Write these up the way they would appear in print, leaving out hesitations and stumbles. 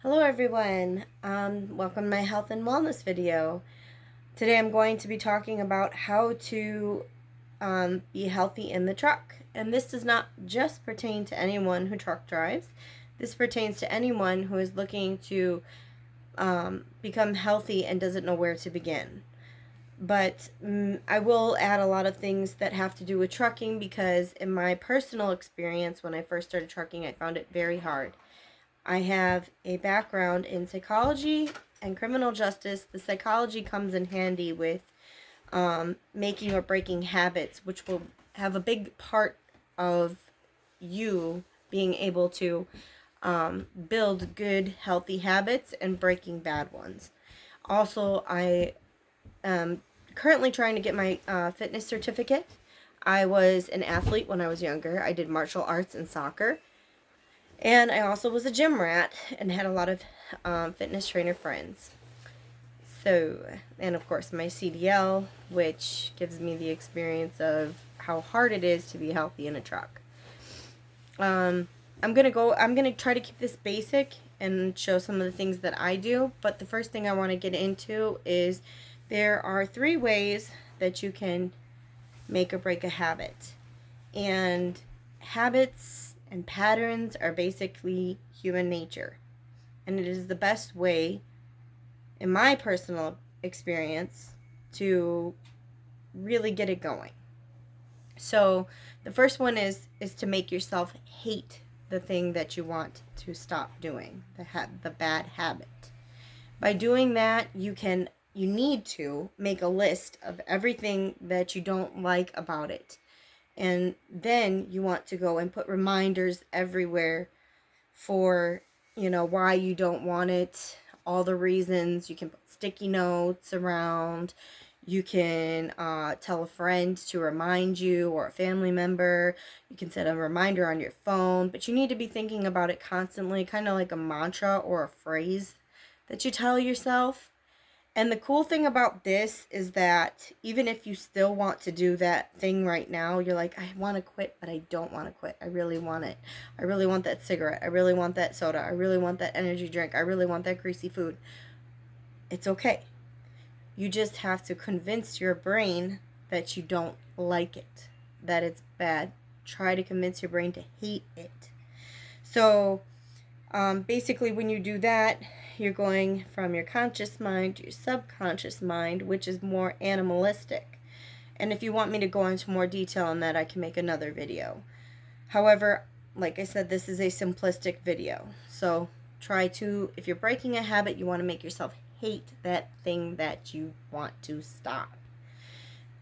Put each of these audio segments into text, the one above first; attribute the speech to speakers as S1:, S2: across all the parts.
S1: Hello everyone, welcome to my health and wellness video. Today I'm going to be talking about how to be healthy in the truck. And this does not just pertain to anyone who truck drives. This pertains to anyone who is looking to become healthy and doesn't know where to begin. But I will add a lot of things that have to do with trucking because in my personal experience when I first started trucking, I found it very hard. I have a background in psychology and criminal justice. The psychology comes in handy with making or breaking habits, which will have a big part of you being able to build good, healthy habits and breaking bad ones. Also, I am currently trying to get my fitness certificate. I was an athlete when I was younger. I did martial arts and soccer. And I also was a gym rat and had a lot of fitness trainer friends. So, and of course my CDL, which gives me the experience of how hard it is to be healthy in a truck. I'm gonna try to keep this basic and show some of the things that I do, but the first thing I want to get into is there are 3 ways that you can make or break a habit. And habits and patterns are basically human nature. And it is the best way, in my personal experience, to really get it going. So the first one is to make yourself hate the thing that you want to stop doing, the bad habit. By doing that, you need to make a list of everything that you don't like about it. And then you want to go and put reminders everywhere for, why you don't want it, all the reasons. You can put sticky notes around. You can tell a friend to remind you or a family member. You can set a reminder on your phone, but you need to be thinking about it constantly, kind of like a mantra or a phrase that you tell yourself. And the cool thing about this is that even if you still want to do that thing right now, you're like, I want to quit, but I don't want to quit. I really want it. I really want that cigarette. I really want that soda. I really want that energy drink. I really want that greasy food. It's okay. You just have to convince your brain that you don't like it, that it's bad. Try to convince your brain to hate it. So basically, when you do that, you're going from your conscious mind to your subconscious mind, which is more animalistic. And if you want me to go into more detail on that, I can make another video. However, like I said, this is a simplistic video. So try to, if you're breaking a habit, you want to make yourself hate that thing that you want to stop.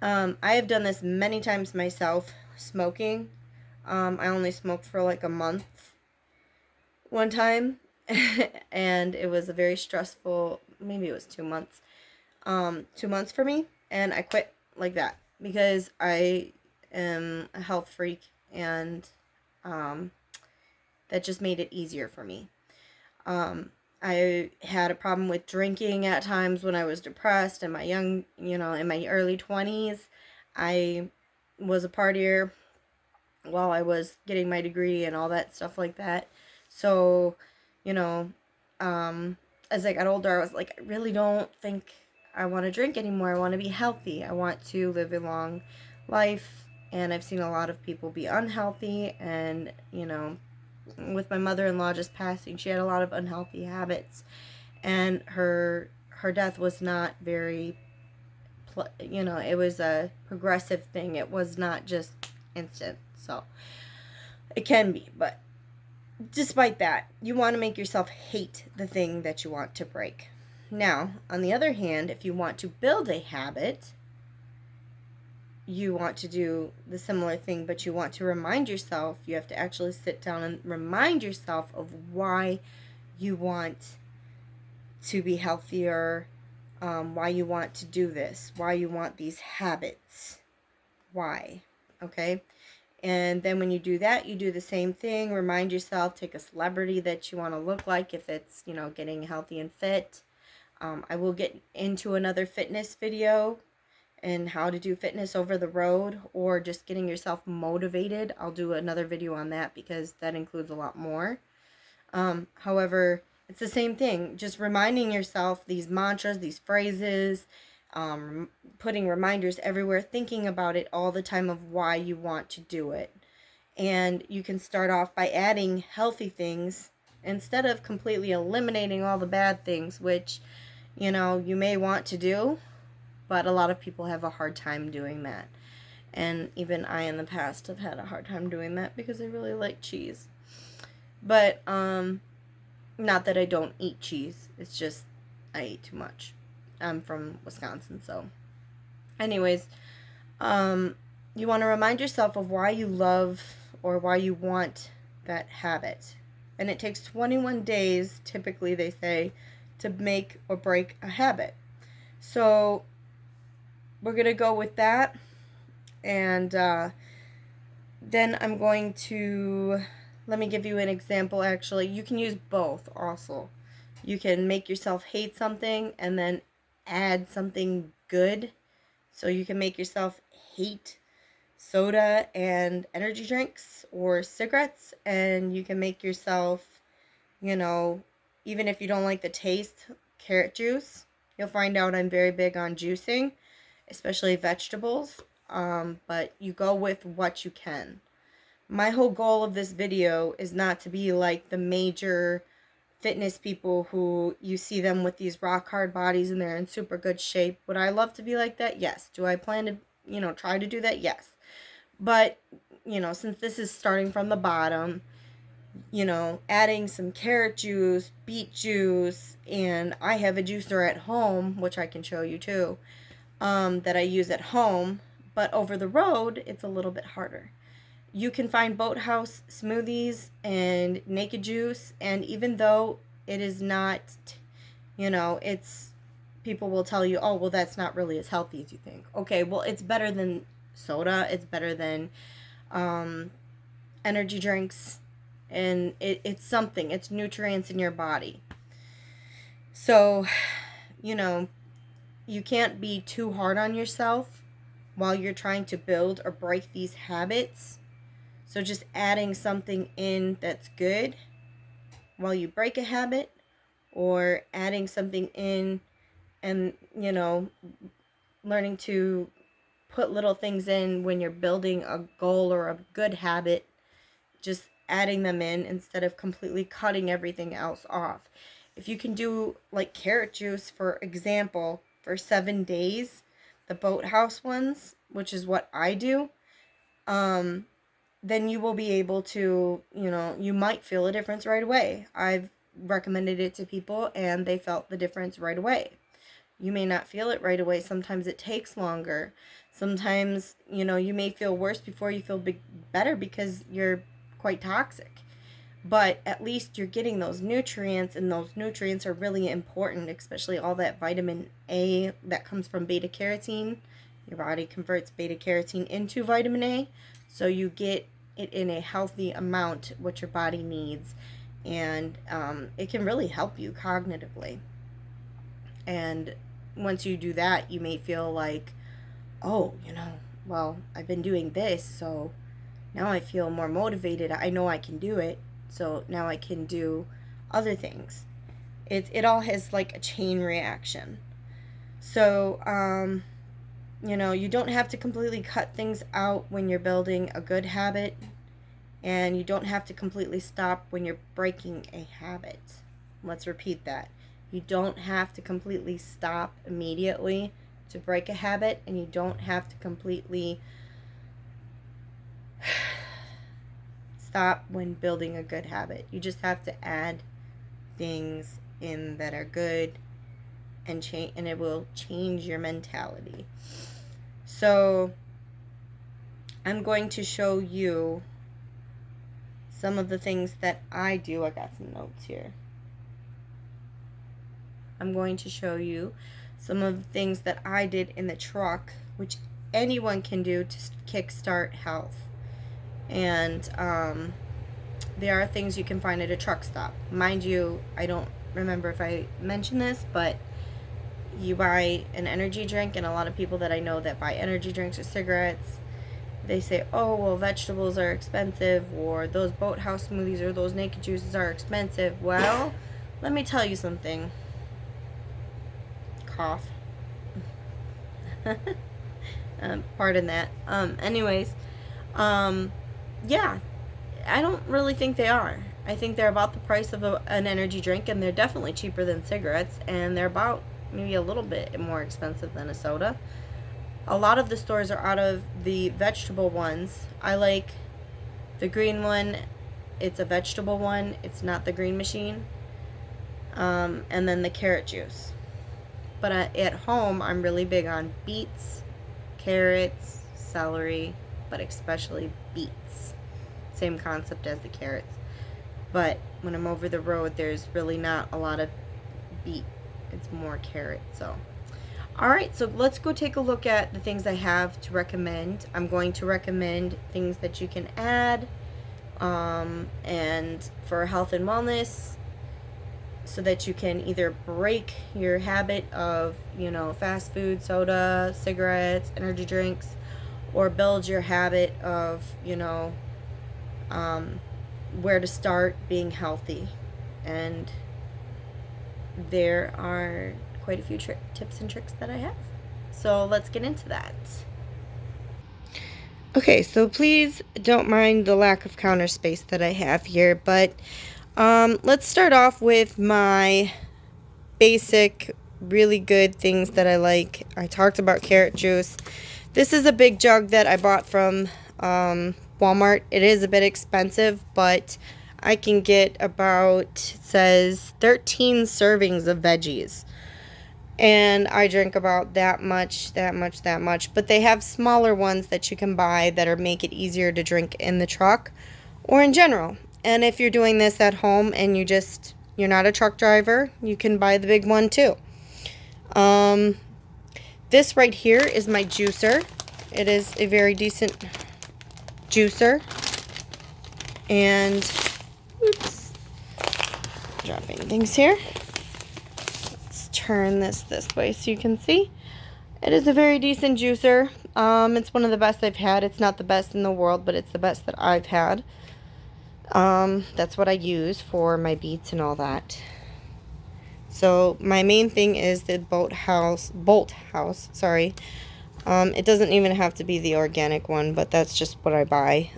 S1: I have done this many times myself, smoking. I only smoked for like a month one time, and it was a very stressful, maybe it was 2 months, 2 months for me, and I quit like that because I am a health freak, and that just made it easier for me. I had a problem with drinking at times when I was depressed in my in my early 20s. I was a partier while I was getting my degree and all that stuff like that. So, you know, as I got older, I was like, I really don't think I want to drink anymore. I want to be healthy. I want to live a long life. And I've seen a lot of people be unhealthy. And, with my mother-in-law just passing, she had a lot of unhealthy habits. And her death was not very, it was a progressive thing. It was not just instant. So it can be, but despite that, you want to make yourself hate the thing that you want to break. Now, on the other hand, if you want to build a habit, you want to do the similar thing, but you want to remind yourself, you have to actually sit down and remind yourself of why you want to be healthier, why you want to do this, why you want these habits, why, okay? And then when you do that, you do the same thing. Remind yourself, take a celebrity that you want to look like if it's, getting healthy and fit. I will get into another fitness video and how to do fitness over the road or just getting yourself motivated. I'll do another video on that because that includes a lot more. However, It's the same thing. Just reminding yourself these mantras, these phrases, putting reminders everywhere, thinking about it all the time of why you want to do it. And you can start off by adding healthy things instead of completely eliminating all the bad things, which, you may want to do, but a lot of people have a hard time doing that. And even I in the past have had a hard time doing that because I really like cheese. But not that I don't eat cheese. It's just I eat too much. I'm from Wisconsin, so anyways, you want to remind yourself of why you love or why you want that habit. And it takes 21 days, typically they say, to make or break a habit. So we're going to go with that. And then I'm going to, let me give you an example actually. You can use both also. You can make yourself hate something and then add something good. So you can make yourself hate soda and energy drinks or cigarettes, and you can make yourself, even if you don't like the taste, carrot juice. You'll find out I'm very big on juicing, especially vegetables, but you go with what you can. My whole goal of this video is not to be like the major fitness people who you see them with these rock hard bodies and they're in super good shape. Would I love to be like that? Yes. Do I plan to, try to do that? Yes. But, since this is starting from the bottom, adding some carrot juice, beet juice, and I have a juicer at home, which I can show you too, that I use at home, but over the road, it's a little bit harder. You can find Bolthouse smoothies and naked juice, and even though it is not, it's, people will tell you, oh, well, that's not really as healthy as you think. Okay, well, it's better than soda, it's better than energy drinks, and it's something, it's nutrients in your body. So, you can't be too hard on yourself while you're trying to build or break these habits. So just adding something in that's good while you break a habit, or adding something in and, learning to put little things in when you're building a goal or a good habit, just adding them in instead of completely cutting everything else off. If you can do like carrot juice, for example, for 7 days, the Bolthouse ones, which is what I do, then you will be able to, you might feel a difference right away. I've recommended it to people and they felt the difference right away. You may not feel it right away. Sometimes it takes longer. Sometimes, you may feel worse before you feel better because you're quite toxic. But at least you're getting those nutrients, and those nutrients are really important, especially all that vitamin A that comes from beta carotene. Your body converts beta carotene into vitamin A, so you get it in a healthy amount, what your body needs, and it can really help you cognitively. And once you do that, you may feel like, oh, well, I've been doing this, so now I feel more motivated. I know I can do it, so now I can do other things. It all has like a chain reaction. So, you don't have to completely cut things out when you're building a good habit, and you don't have to completely stop when you're breaking a habit. Let's repeat that. You don't have to completely stop immediately to break a habit, and you don't have to completely stop when building a good habit. You just have to add things in that are good and change, and it will change your mentality. So I'm going to show you some of the things that I do. I got some notes here. I'm going to show you some of the things that I did in the truck, which anyone can do to kickstart health. And there are things you can find at a truck stop. Mind you, I don't remember if I mentioned this, but you buy an energy drink, and a lot of people that I know that buy energy drinks or cigarettes, they say, oh, well, vegetables are expensive, or those Bolthouse smoothies or those naked juices are expensive. Well, let me tell you something. Cough. Pardon that. Anyways, yeah, I don't really think they are. I think they're about the price of an energy drink, and they're definitely cheaper than cigarettes, and they're about maybe a little bit more expensive than a soda. A lot of the stores are out of the vegetable ones. I like the green one. It's a vegetable one. It's not the green machine. And then the carrot juice. But at home, I'm really big on beets, carrots, celery, but especially beets. Same concept as the carrots. But when I'm over the road, there's really not a lot of beet. It's more carrot. So, alright, so let's go take a look at the things I have to recommend. I'm going to recommend things that you can add, and for health and wellness, so that you can either break your habit of, fast food, soda, cigarettes, energy drinks, or build your habit of, where to start being healthy. And there are quite a few tips and tricks that I have. So let's get into that. Okay, so please don't mind the lack of counter space that I have here, but let's start off with my basic, really good things that I like. I talked about carrot juice. This is a big jug that I bought from Walmart. It is a bit expensive, but I can get about, it says 13 servings of veggies. And I drink about that much. But they have smaller ones that you can buy that make it easier to drink in the truck or in general. And if you're doing this at home and you're not a truck driver, you can buy the big one too. This right here is my juicer. It is a very decent juicer. And, oops, dropping things here. Let's turn this way so you can see. It is a very decent juicer. It's one of the best I've had. It's not the best in the world, but it's the best that I've had. That's what I use for my beets and all that. So my main thing is the bolthouse, sorry. It doesn't even have to be the organic one, but that's just what I buy.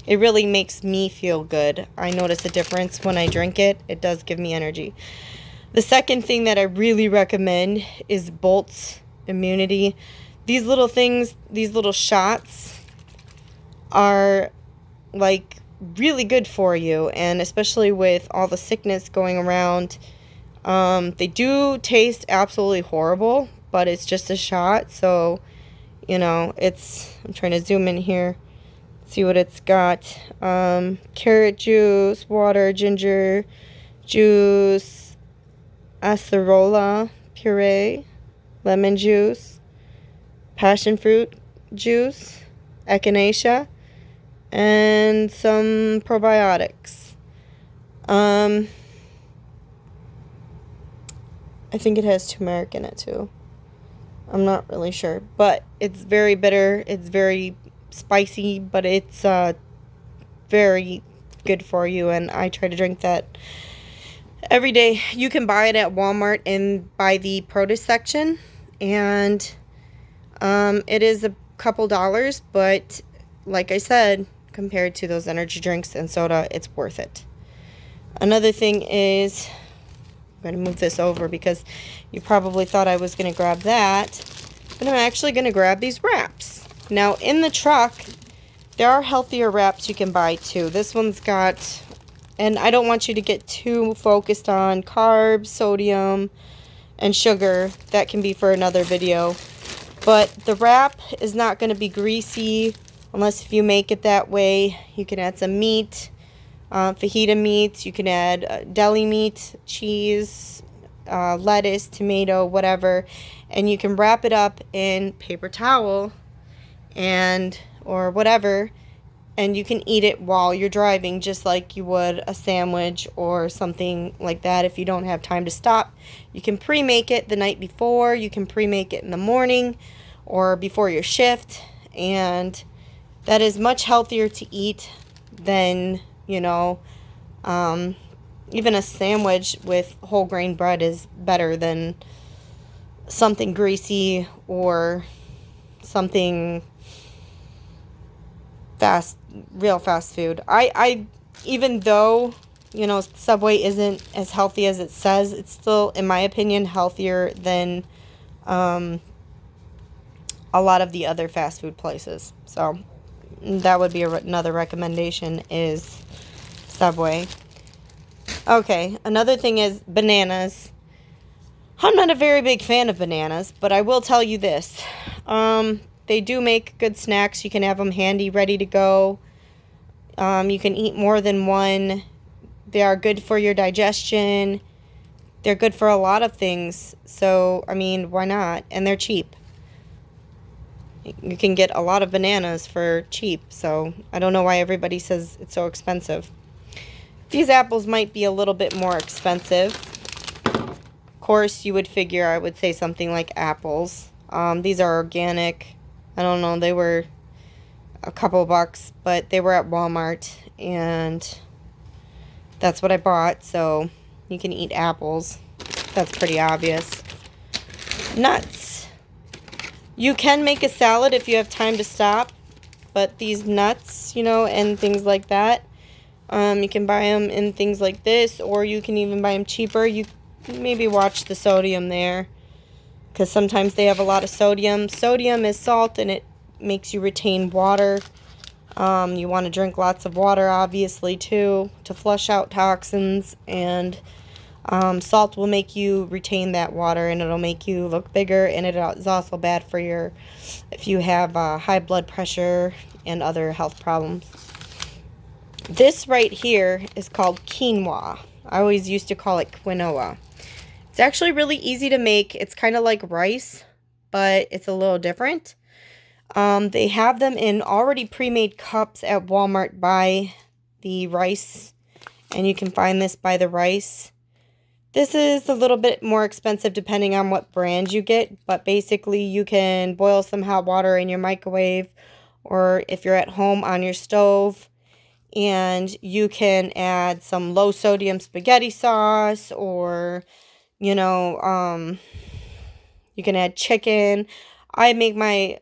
S1: It really makes me feel good. I notice a difference when I drink it. It does give me energy. The second thing that I really recommend is Bolt's Immunity. These little things, these little shots are like really good for you, and especially with all the sickness going around. They do taste absolutely horrible, but it's just a shot, so I'm trying to zoom in here, see what it's got. Carrot juice, water, ginger juice, acerola puree, lemon juice, passion fruit juice, echinacea, and some probiotics. I think it has turmeric in it too. I'm not really sure, but it's very bitter. It's very spicy, but it's very good for you, and I try to drink that every day. You can buy it at Walmart and by the produce section, and it is a couple dollars, but like I said, compared to those energy drinks and soda, it's worth it. Another thing is, I'm going to move this over because you probably thought I was going to grab that, but I'm actually going to grab these wraps. Now, in the truck, there are healthier wraps you can buy too. This one's got, and I don't want you to get too focused on carbs, sodium, and sugar. That can be for another video. But the wrap is not going to be greasy unless if you make it that way. You can add some meat, fajita meat. You can add deli meat, cheese, lettuce, tomato, whatever. And you can wrap it up in paper towel or whatever, and you can eat it while you're driving, just like you would a sandwich or something like that. If you don't have time to stop, you can pre-make it the night before. You can pre-make it in the morning or before your shift, and that is much healthier to eat than even a sandwich with whole grain bread is better than something greasy or something real fast food. I even though, Subway isn't as healthy as it says, it's still, in my opinion, healthier than a lot of the other fast food places. So that would be another recommendation is Subway. Okay, another thing is bananas. I'm not a very big fan of bananas, but I will tell you this. They do make good snacks. You can have them handy, ready to go. You can eat more than one. They are good for your digestion. They're good for a lot of things. So, I mean, why not? And they're cheap. You can get a lot of bananas for cheap. So, I don't know why everybody says it's so expensive. These apples might be a little bit more expensive. Of course, you would figure I would say something like apples. These are organic. I don't know, they were a couple bucks, but they were at Walmart, and that's what I bought. So you can eat apples. That's pretty obvious. Nuts. You can make a salad if you have time to stop, but these nuts, and things like that, you can buy them in things like this, or you can even buy them cheaper. You maybe watch the sodium there, because sometimes they have a lot of sodium. Sodium is salt, and it makes you retain water. You want to drink lots of water, obviously, too, to flush out toxins. And salt will make you retain that water, and it'll make you look bigger. And it is also bad for if you have high blood pressure and other health problems. This right here is called quinoa. I always used to call it quinoa. It's actually really easy to make. It's kind of like rice, but it's a little different. They have them in already pre-made cups at Walmart by the rice, and you can find this by the rice. This is a little bit more expensive depending on what brand you get, but basically you can boil some hot water in your microwave, or if you're at home, on your stove, and you can add some low sodium spaghetti sauce, or you can add chicken. I make my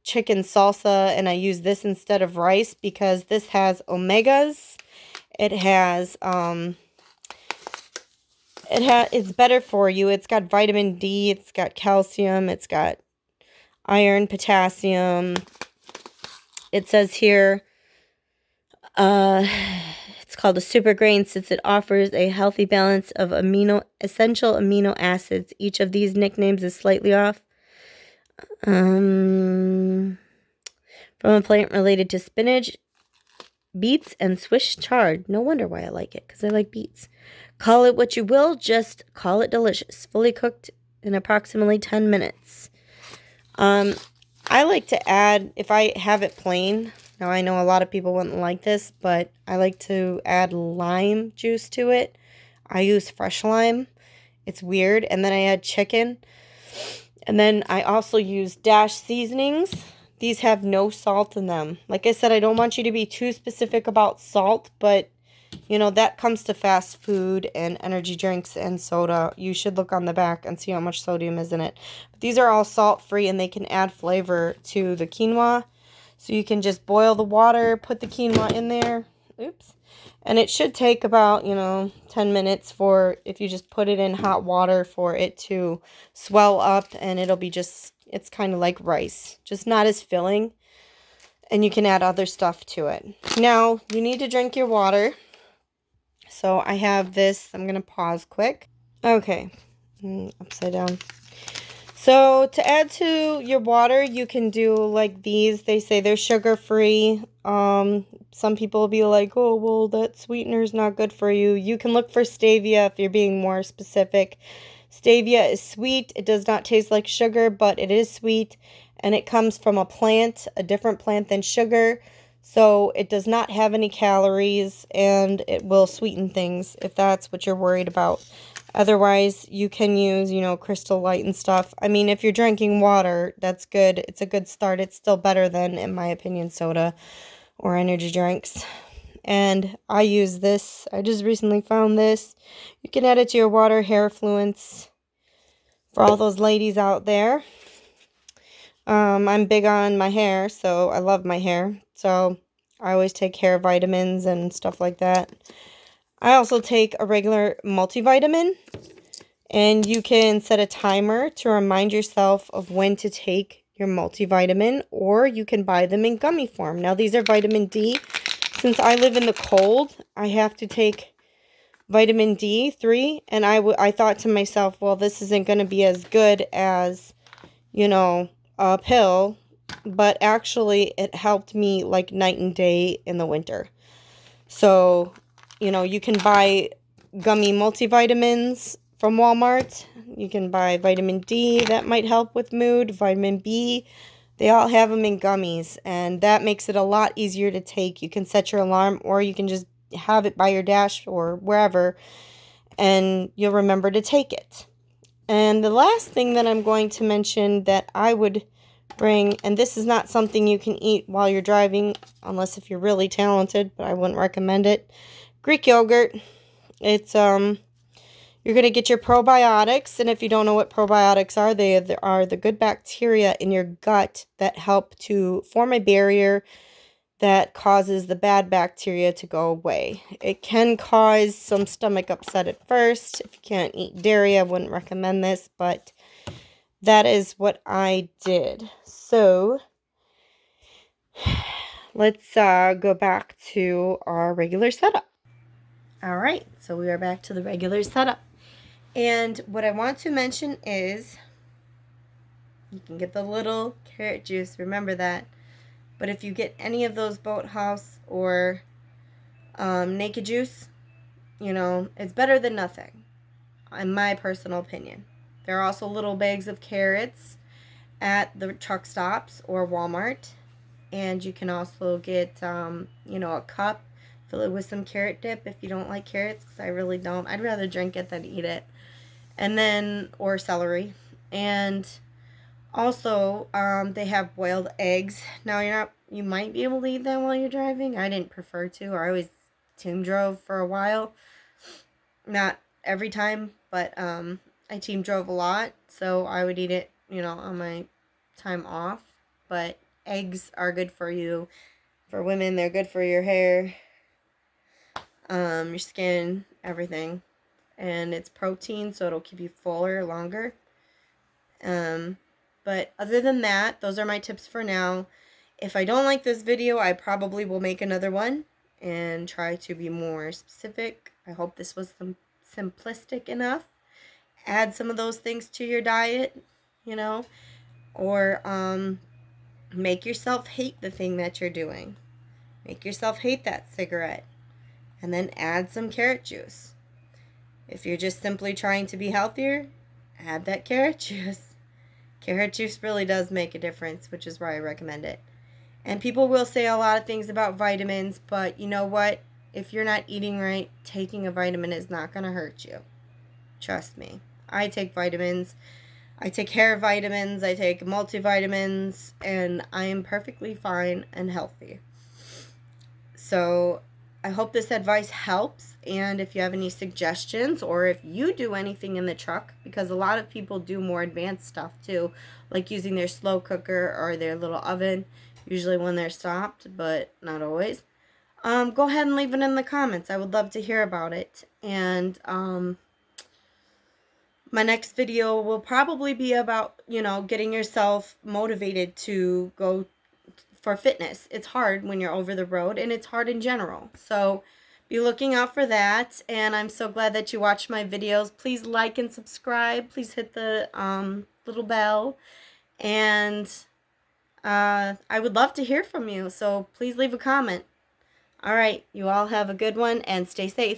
S1: chicken salsa, and I use this instead of rice because this has omegas. It's better for you. It's got vitamin D, it's got calcium, it's got iron, potassium. It says here, it's called a super grain since it offers a healthy balance of essential amino acids. Each of these nicknames is slightly off. From a plant related to spinach, beets, and Swiss chard. No wonder why I like it, because I like beets. Call it what you will, just call it delicious. Fully cooked in approximately 10 minutes. I like to add, if I have it plain, now I know a lot of people wouldn't like this, but I like to add lime juice to it. I use fresh lime. It's weird. And then I add chicken. And then I also use Dash seasonings. These have no salt in them. Like I said, I don't want you to be too specific about salt, but that comes to fast food and energy drinks and soda. You should look on the back and see how much sodium is in it. But these are all salt-free, and they can add flavor to the quinoa. So you can just boil the water, put the quinoa in there. Oops. And it should take about, 10 minutes if you just put it in hot water, for it to swell up, and it'll be it's kind of like rice, just not as filling. And you can add other stuff to it. Now, you need to drink your water. So I have this. I'm going to pause quick. Okay. Upside down. So to add to your water, you can do like these. They say they're sugar-free. Some people will be like, oh, well, that sweetener is not good for you. You can look for stevia if you're being more specific. Stevia is sweet. It does not taste like sugar, but it is sweet. And it comes from a plant, a different plant than sugar. So it does not have any calories, and it will sweeten things if that's what you're worried about. Otherwise, you can use, Crystal Light and stuff. I mean, if you're drinking water, that's good. It's a good start. It's still better than, in my opinion, soda or energy drinks. and I use this. I just recently found this. You can add it to your water, hair fluents, for all those ladies out there. I'm big on my hair, so I love my hair. So I always take hair vitamins and stuff like that. I also take a regular multivitamin, and you can set a timer to remind yourself of when to take your multivitamin, or you can buy them in gummy form. Now, these are vitamin D. Since I live in the cold, I have to take vitamin D3, and I thought to myself, well, this isn't going to be as good as, you know, a pill, but actually it helped me like night and day in the winter. So, you know, you can buy gummy multivitamins from Walmart. You can buy vitamin D, that might help with mood, vitamin B. They all have them in gummies, and that makes it a lot easier to take. You can set your alarm, or you can just have it by your dash or wherever, and you'll remember to take it. And the last thing that I'm going to mention that I would bring, and this is not something you can eat while you're driving, unless if you're really talented, but I wouldn't recommend it. Greek yogurt. It's, you're going to get your probiotics, and if you don't know what probiotics are, they are the good bacteria in your gut that help to form a barrier that causes the bad bacteria to go away. It can cause some stomach upset at first. If you can't eat dairy, I wouldn't recommend this, but that is what I did. So let's go back to our regular setup. All right, so we are back to the regular setup. And what I want to mention is you can get the little carrot juice, remember that. But if you get any of those bolthouse or naked juice, you know, it's better than nothing, in my personal opinion. There are also little bags of carrots at the truck stops or Walmart. And you can also get, you know, a cup, fill it with some carrot dip if you don't like carrots, because I really don't. I'd rather drink it than eat it. And then, or celery. And also, they have boiled eggs. Now, you might be able to eat them while you're driving. I didn't prefer to. I always team drove for a while. Not every time, but I team drove a lot, so I would eat it, you know, on my time off. But eggs are good for you. For women, they're good for your hair, your skin, everything. And it's protein, so it'll keep you fuller longer. But other than that, those are my tips for now. If I don't like this video, I probably will make another one and try to be more specific. I hope this was simplistic enough. Add some of those things to your diet, you know, or make yourself hate the thing that you're doing. Make yourself hate that cigarette, and then add some carrot juice. If you're just simply trying to be healthier, add that carrot juice. Carrot juice really does make a difference, which is why I recommend it. And people will say a lot of things about vitamins, but you know what? If you're not eating right, taking a vitamin is not going to hurt you. Trust me. I take vitamins. I take hair vitamins. I take multivitamins, and I am perfectly fine and healthy. So I hope this advice helps, and if you have any suggestions, or if you do anything in the truck, because a lot of people do more advanced stuff too, like using their slow cooker or their little oven, usually when they're stopped, but not always. Go ahead and leave it in the comments. I would love to hear about it. And my next video will probably be about, you know, getting yourself motivated to go for fitness. It's hard when you're over the road, and it's hard in general. So be looking out for that. And I'm so glad that you watched my videos. Please like and subscribe. Please hit the little bell. And I would love to hear from you. So please leave a comment. All right. You all have a good one and stay safe.